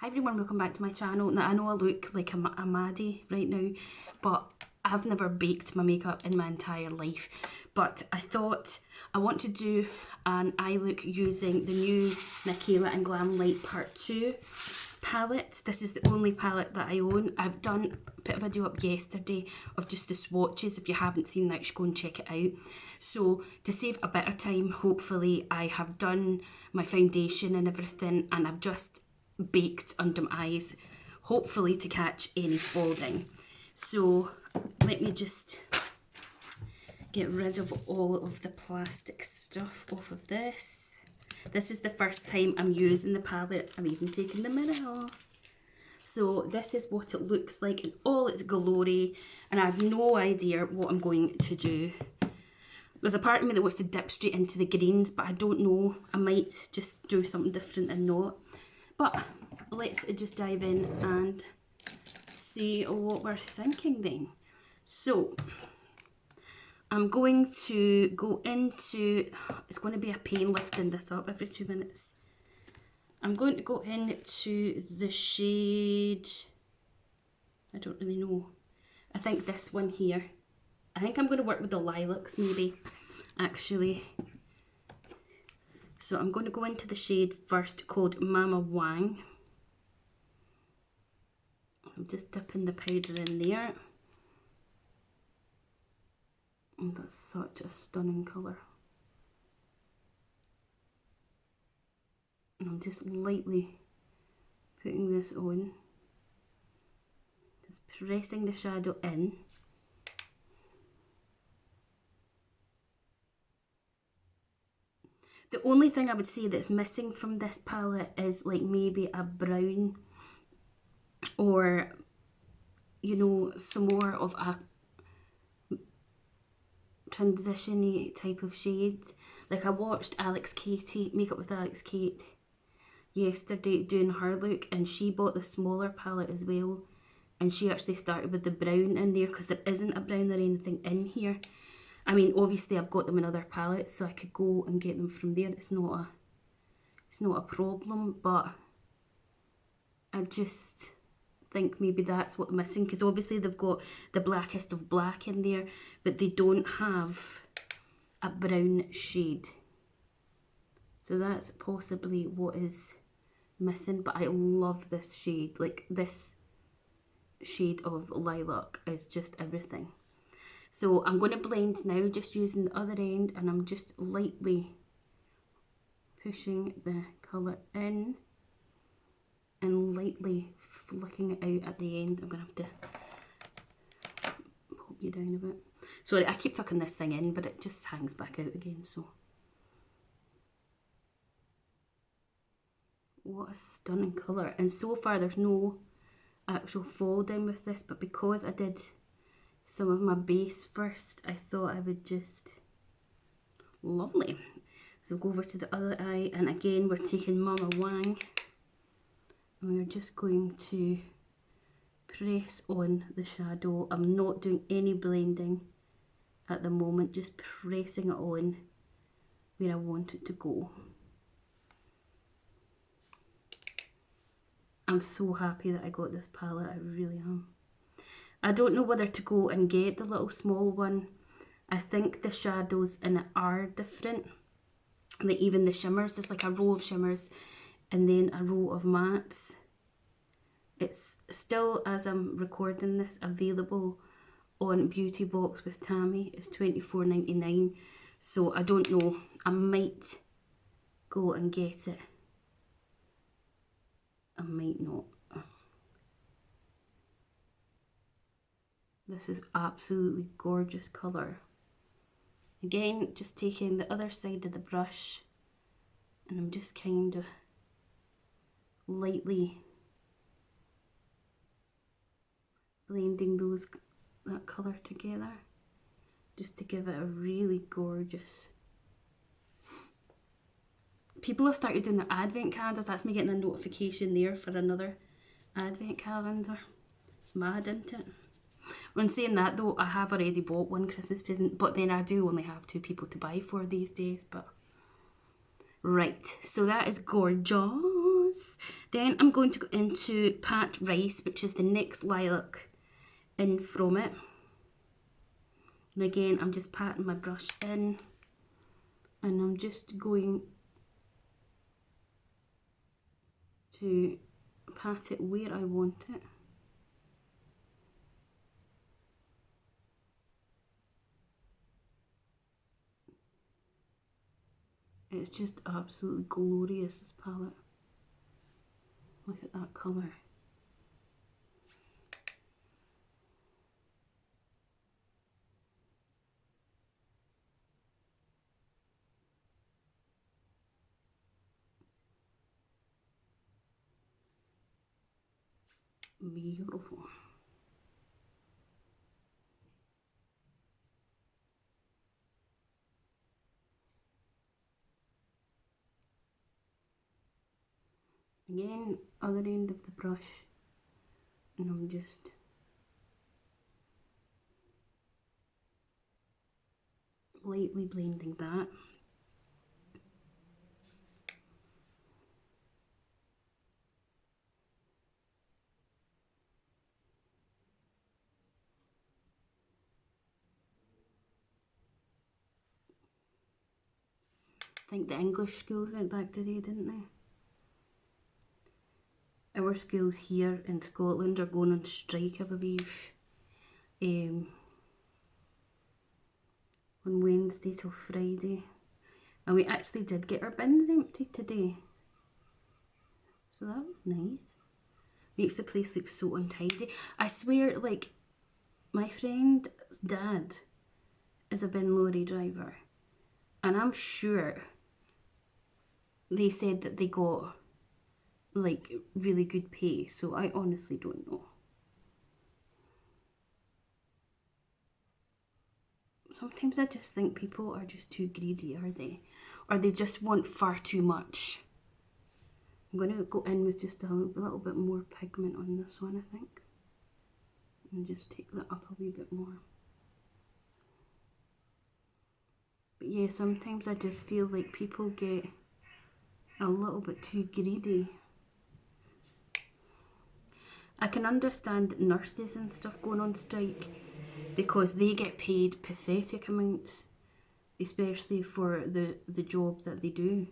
Hi everyone, welcome back to my channel. Now I know I look like a Maddie right now, but I've never baked my makeup in my entire life. But I thought I want to do an eye look using the new Mikayla and Glamlite Part 2 palette. This is the only palette that I own. I've done put a video up yesterday of just the swatches. If you haven't seen that, you should go and check it out. So to save a bit of time, hopefully I have done my foundation and everything, and I've just baked under my eyes, hopefully to catch any folding. So let me just get rid of all of the plastic stuff off of this. This is the first time I'm using the palette. I'm even taking the mirror off. So this is what it looks like in all its glory, and I have no idea what I'm going to do. There's a part of me that wants to dip straight into the greens, but I don't know. I might just do something different and not. But let's just dive in and see what we're thinking then. So I'm going to go into, it's going to be a pain lifting this up every 2 minutes. I'm going to go into the shade, I don't really know. I think this one here. I think I'm going to work with the lilacs maybe, actually. So I'm going to go into the shade first called Mama Wang. I'm just dipping the powder in there. And that's such a stunning colour. And I'm just lightly putting this on. Just pressing the shadow in. The only thing I would say that's missing from this palette is like maybe a brown, or you know, some more of a transition-y type of shade. Like I watched Alex Katie, Makeup with Alex Kate, yesterday doing her look, and she bought the smaller palette as well, and she actually started with the brown in there because there isn't a brown or anything in here. I mean, obviously I've got them in other palettes, so I could go and get them from there. It's not a problem, but I just think maybe that's what's missing, because obviously they've got the blackest of black in there, but they don't have a brown shade. So that's possibly what is missing, but I love this shade. Like this shade of lilac is just everything. So I'm going to blend now, just using the other end, and I'm just lightly pushing the colour in and lightly flicking it out at the end. I'm going to have to pop you down a bit. Sorry, I keep tucking this thing in, but it just hangs back out again, so. What a stunning colour. And so far there's no actual fall down with this, but because I did some of my base first, I thought I would just, lovely. So go over to the other eye, and again we're taking Mama Wang, and we're just going to press on the shadow. I'm not doing any blending at the moment, just pressing it on where I want it to go. I'm so happy that I got this palette, I really am. I don't know whether to go and get the little small one. I think the shadows in it are different. Like even the shimmers, there's like a row of shimmers and then a row of mattes. It's still, as I'm recording this, available on Beauty Box with Tammy. It's $24.99. So I don't know, I might go and get it. I might not. This is absolutely gorgeous colour. Again, just taking the other side of the brush, and I'm just kind of lightly blending that colour together, just to give it a really gorgeous. People have started doing their advent calendars. That's me getting a notification there for another advent calendar. It's mad, isn't it? When saying that though, I have already bought one Christmas present, but then I do only have 2 people to buy for these days. But right, so that is gorgeous. eyebrows. Then I'm going to go into Pat Rice, which is the next lilac in from it. And again, I'm just patting my brush in, and I'm just going to pat it where I want it. It's just absolutely glorious, this palette. Look at that colour. Beautiful. Again, other end of the brush, and I'm just lightly blending that. I think the English schools went back today, didn't they? Our schools here in Scotland are going on strike, I believe, on Wednesday till Friday. And we actually did get our bins emptied today. So that was nice. Makes the place look so untidy. I swear, like, my friend's dad is a bin lorry driver. And I'm sure they said that they got, like, really good pay. So I honestly don't know. Sometimes I just think people are just too greedy, are they? Or they just want far too much. I'm going to go in with just a little bit more pigment on this one, I think. And just take that up a wee bit more. But yeah, sometimes I just feel like people get a little bit too greedy. I can understand nurses and stuff going on strike because they get paid pathetic amounts, especially for the job that they do.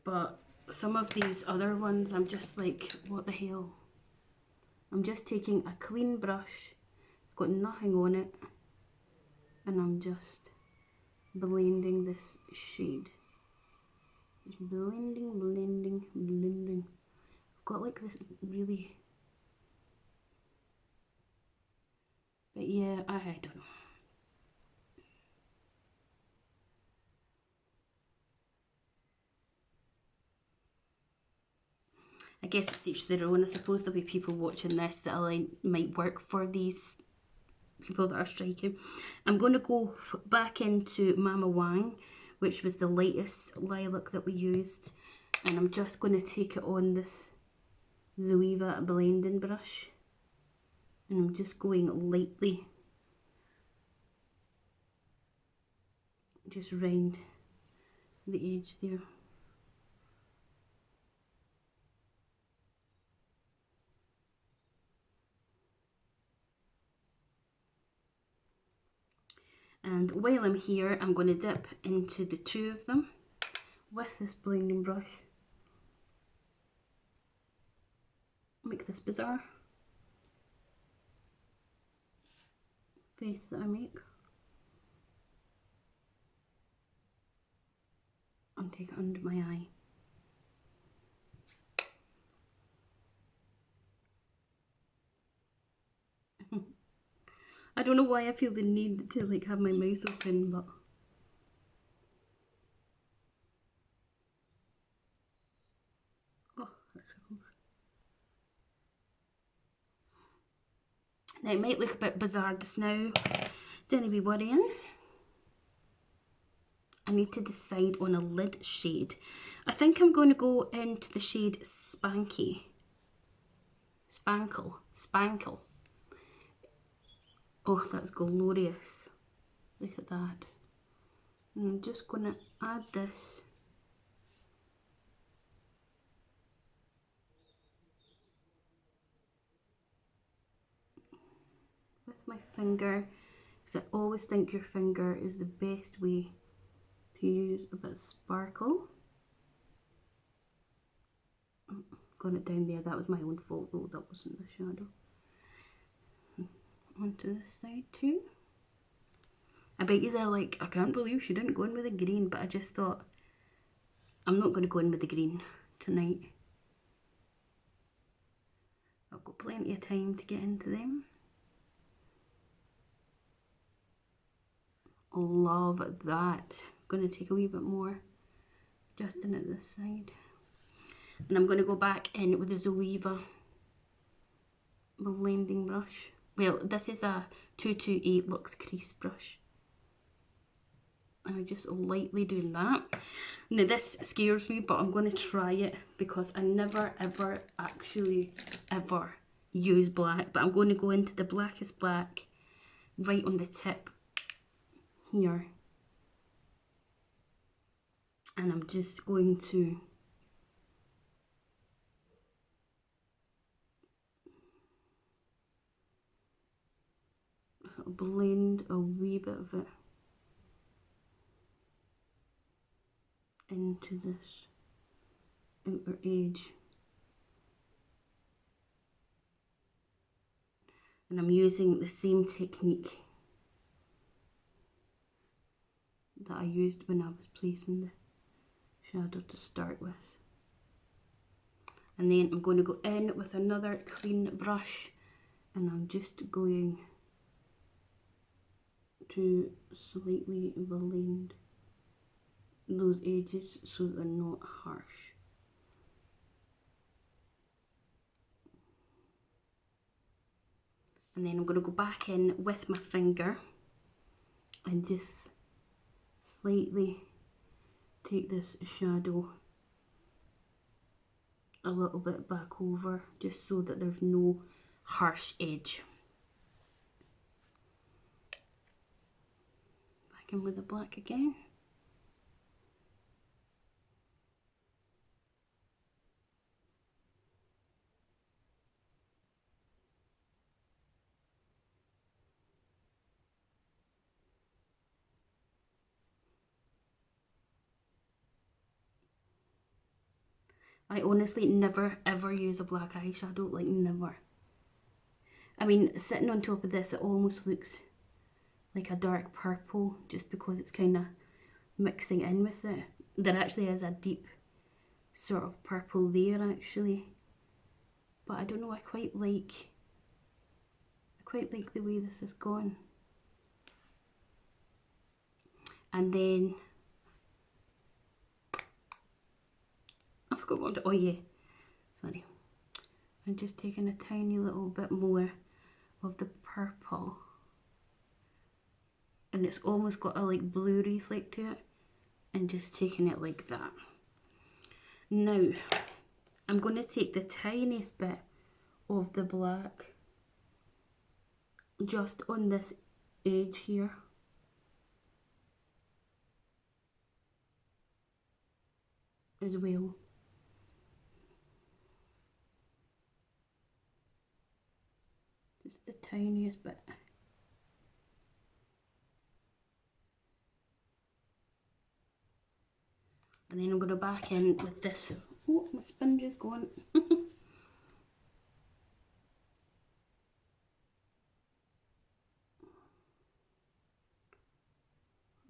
But some of these other ones, I'm just like, what the hell? I'm just taking a clean brush, it's got nothing on it, and I'm just blending this shade. Just blending, blending, blending. I've got like this really... But yeah, I don't know. I guess it's each their own. I suppose there'll be people watching this that might work for these people that are striking. I'm going to go back into Mama Wang, which was the lightest lilac that we used. And I'm just going to take it on this Zoeva blending brush. And I'm just going lightly just round the edge there. And while I'm here, I'm going to dip into the two of them with this blending brush. Make this bizarre face that I make. And take it under my eye. I don't know why I feel the need to like have my mouth open, but oh, that's so cool. Now it might look a bit bizarre just now. Don't be worrying. I need to decide on a lid shade. I think I'm going to go into the shade Spanky. Spankle. Oh, that's glorious. Look at that. And I'm just going to add this my finger, because I always think your finger is the best way to use a bit of sparkle. Got it down there, that was my own fault though, that wasn't the shadow. Onto this side too. I bet you are like, I can't believe she didn't go in with the green, but I just thought, I'm not going to go in with the green tonight. I've got plenty of time to get into them. Love that. I'm going to take a wee bit more just in at this side. And I'm going to go back in with the Zoeva blending brush. Well, this is a 228 Luxe Crease brush. And I'm just lightly doing that. Now this scares me, but I'm going to try it because I never ever actually ever use black. But I'm going to go into the blackest black right on the tip here. And I'm just going to blend a wee bit of it into this outer edge. And I'm using the same technique that I used when I was placing the shadow to start with. And then I'm going to go in with another clean brush and I'm just going to slightly blend those edges so they're not harsh. And then I'm going to go back in with my finger and just slightly take this shadow a little bit back over just so that there's no harsh edge. Back in with the black again. I honestly never ever use a black eyeshadow, like never. I mean, sitting on top of this, it almost looks like a dark purple just because it's kind of mixing in with it. There actually is a deep sort of purple there actually, but I don't know, I quite like the way this has gone. And then I forgot what to, oh yeah, sorry. I'm just taking a tiny little bit more of the purple. And it's almost got a like blue reflect to it. And just taking it like that. Now, I'm going to take the tiniest bit of the black just on this edge here. As well. Just the tiniest bit. And then I'm going to back in with this. Oh, my sponge is gone.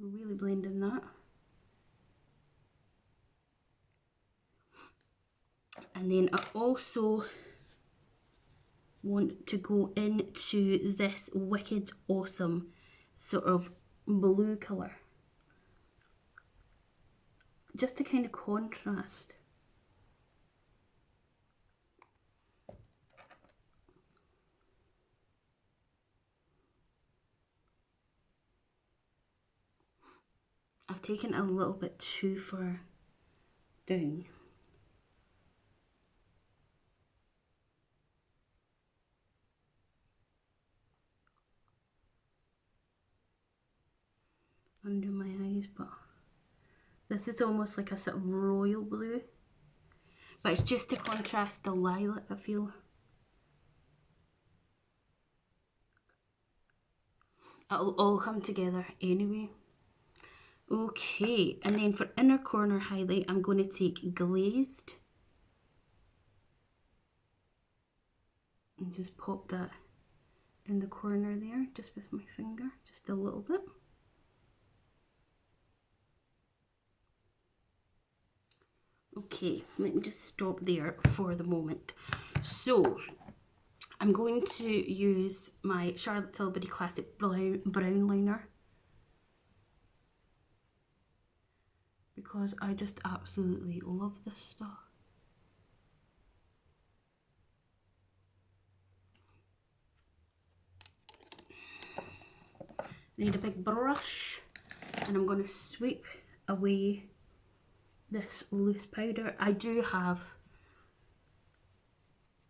Really blending that. And then I also want to go into this wicked awesome sort of blue colour. Just to kind of contrast. I've taken a little bit too far down. Under my eyes, but this is almost like a sort of royal blue. But it's just to contrast the lilac, I feel. It'll all come together anyway. Okay, and then for inner corner highlight, I'm going to take Glazed. And just pop that in the corner there, just with my finger, just a little bit. Okay, let me just stop there for the moment. So, I'm going to use my Charlotte Tilbury Classic Brown Liner, because I just absolutely love this stuff. Need a big brush, and I'm going to sweep away this loose powder. I do have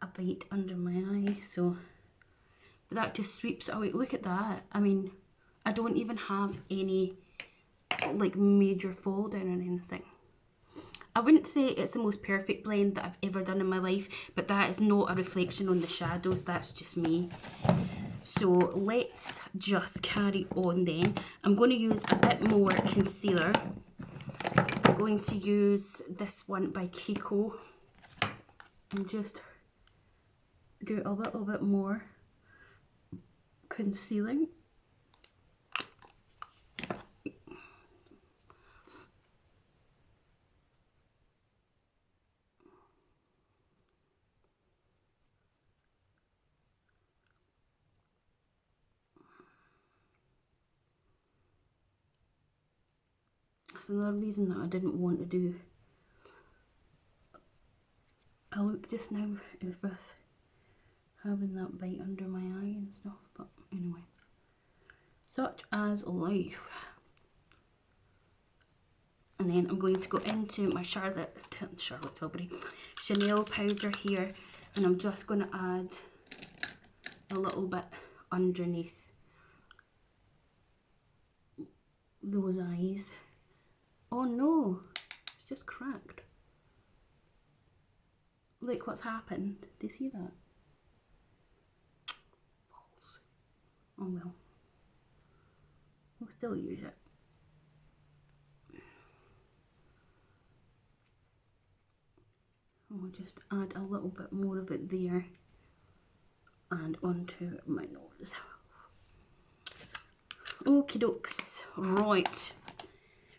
a bite under my eye, so but that just sweeps it away. Look at that. I mean, I don't even have any like major fall down or anything. I wouldn't say it's the most perfect blend that I've ever done in my life, but that is not a reflection on the shadows, that's just me. So let's just carry on then. I'm going to use a bit more concealer. I'm going to use this one by Kiko and just do a little bit more concealing. That's another reason that I didn't want to do a look just now, is with having that bite under my eye and stuff, but anyway. Such as life. And then I'm going to go into my Charlotte Tilbury Chanel powder here, and I'm just going to add a little bit underneath those eyes. Oh no, it's just cracked. Look what's happened. Do you see that? Balls. Oh well. We'll still use it. I'll just add a little bit more of it there and onto my nose. Okie dokes. Right.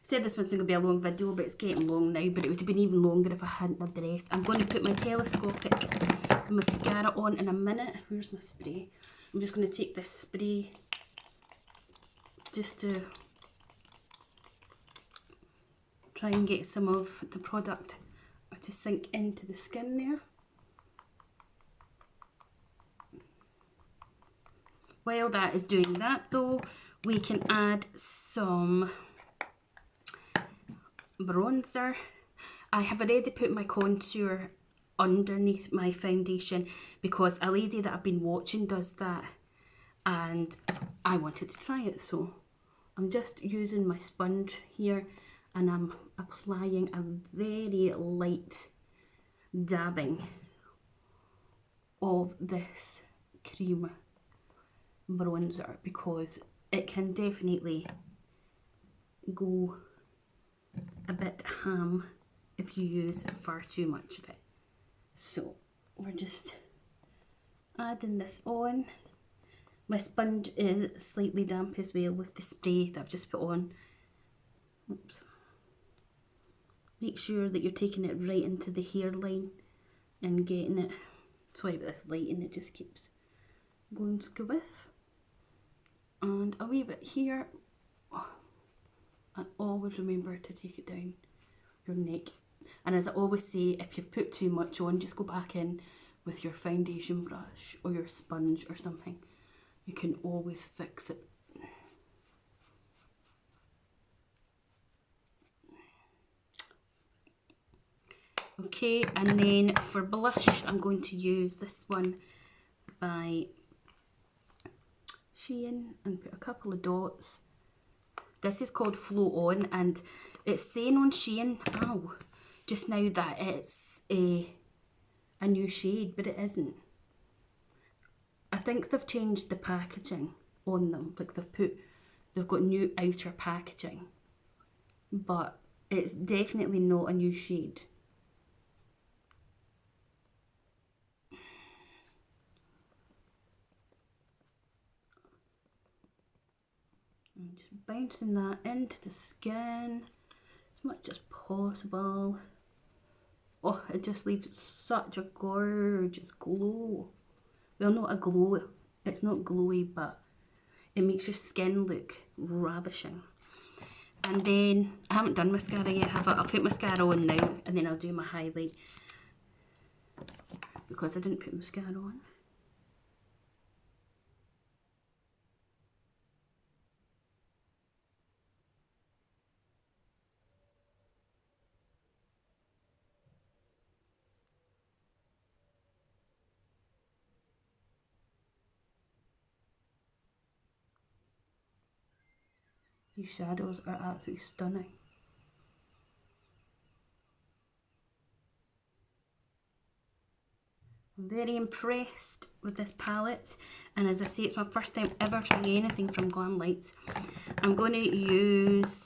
Said this was going to be a long video, but it's getting long now, but it would have been even longer if I hadn't had the rest. I'm going to put my telescopic mascara on in a minute. Where's my spray? I'm just going to take this spray just to try and get some of the product to sink into the skin there. While that is doing that though, we can add some bronzer. I have already put my contour underneath my foundation because a lady that I've been watching does that and I wanted to try it, so I'm just using my sponge here and I'm applying a very light dabbing of this cream bronzer because it can definitely go a bit ham if you use far too much of it. So we're just adding this on. My sponge is slightly damp as well with the spray that I've just put on. Oops. Make sure that you're taking it right into the hairline and getting it. Sorry about this lighting, it just keeps going squiff. And a wee bit here. Oh, and always remember to take it down your neck. And as I always say, if you've put too much on, just go back in with your foundation brush or your sponge or something. You can always fix it. Okay, and then for blush, I'm going to use this one by Shein and put a couple of dots. This is called Flow On, and it's saying on Shein, ow, just now that it's a new shade, but it isn't. I think they've changed the packaging. on them. Like they've got new outer packaging, but it's definitely not a new shade. I'm just bouncing that into the skin as much as possible. Oh, it just leaves such a gorgeous glow. Well, not a glow, it's not glowy, but it makes your skin look ravishing. And then, I haven't done mascara yet, have I? I'll put mascara on now, and then I'll do my highlight, because I didn't put mascara on. These shadows are absolutely stunning. I'm very impressed with this palette, and as I say, it's my first time ever trying anything from Glamlite. I'm going to use,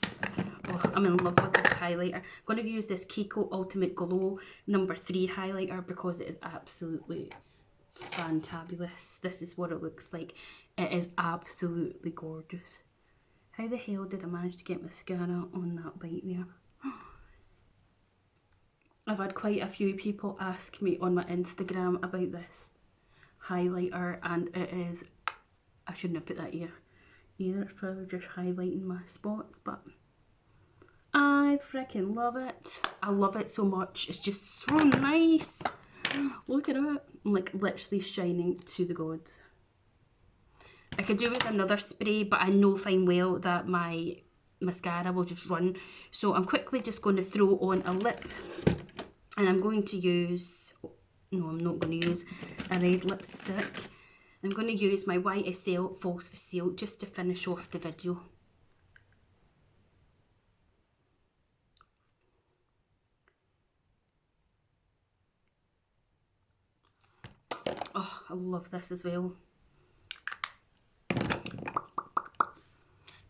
oh, I'm in love with this highlighter. I'm going to use this Kiko Ultimate Glow number 3 highlighter because it is absolutely fantabulous. This is what it looks like. It is absolutely gorgeous. How the hell did I manage to get mascara on that bite there? I've had quite a few people ask me on my Instagram about this highlighter, and it is, I shouldn't have put that here either, it's probably just highlighting my spots, but I freaking love it. I love it so much, it's just so nice. Look at it, I'm like literally shining to the gods. I could do with another spray, but I know fine well that my mascara will just run, so I'm quickly just going to throw on a lip. And I'm going to use, no, I'm not going to use a red lipstick. I'm going to use my YSL False Facile just to finish off the video. Oh, I love this as well.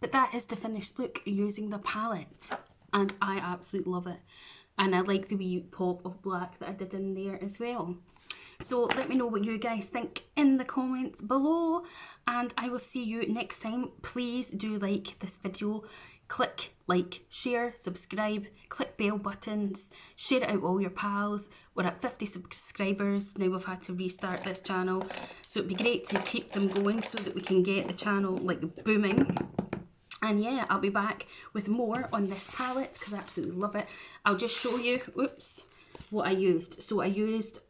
But that is the finished look using the palette, and I absolutely love it. And I like the wee pop of black that I did in there as well. So let me know what you guys think in the comments below, and I will see you next time. Please do like this video, click like, share, subscribe, click bell buttons, share it out with all your pals. We're at 50 subscribers now. We've had to restart this channel, so it'd be great to keep them going so that we can get the channel like booming. And yeah, I'll be back with more on this palette because I absolutely love it. I'll just show you, oops, what I used. So I used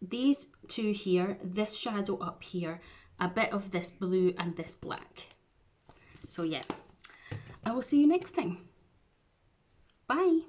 these two here, this shadow up here, a bit of this blue and this black. So yeah, I will see you next time. Bye.